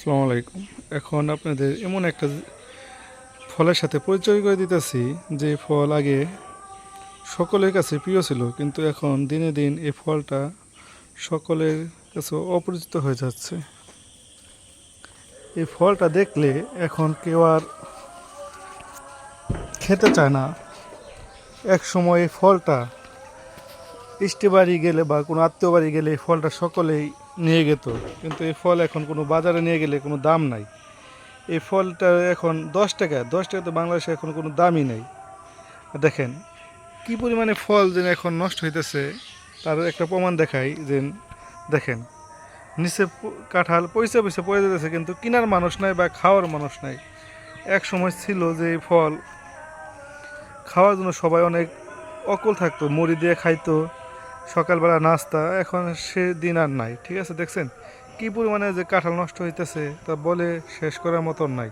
আসসালামু আলাইকুম। এখন আপনাদের এমন একটা ফলের সাথে পরিচয় করে দিতেছি যে ফল আগে সকলের কাছে প্রিয় ছিল, কিন্তু এখন দিনে দিন এই ফলটা সকলের কাছে অপরিচিত হয়ে যাচ্ছে। এই ফলটা দেখলে এখন কেউ আর খেতে চায় না। এক সময় এই ফলটা ইষ্টি বাড়ি গেলে বা কোনো আত্মীয় বাড়ি গেলে এই ফলটা সকলেই নিয়ে যেত, কিন্তু এই ফল এখন কোনো বাজারে নিয়ে গেলে কোনো দাম নাই। এই ফলটা এখন 10 টাকা, 10 টাকা তো বাংলাদেশে এখন কোনো দামই নেই। দেখেন কি পরিমাণে ফল যেন এখন নষ্ট হইতেছে, তার একটা প্রমাণ দেখাই যে দেখেন নিচে কাঁঠাল পয়সা পয়সা পড়ে যেতেছে, কিন্তু কেনার মানুষ নাই বা খাওয়ার মানুষ নাই। এক সময় ছিল যে এই ফল খাওয়ার জন্য সবাই অনেক অকুল থাকতো, মুড়ি দিয়ে খাইতো সকালবেলা নাস্তা। এখন সে দিন আর নাই। ঠিক আছে, দেখছেন কি পরিমাণে যে কাঁঠাল নষ্ট হইতেছে তা বলে শেষ করার মতন নাই।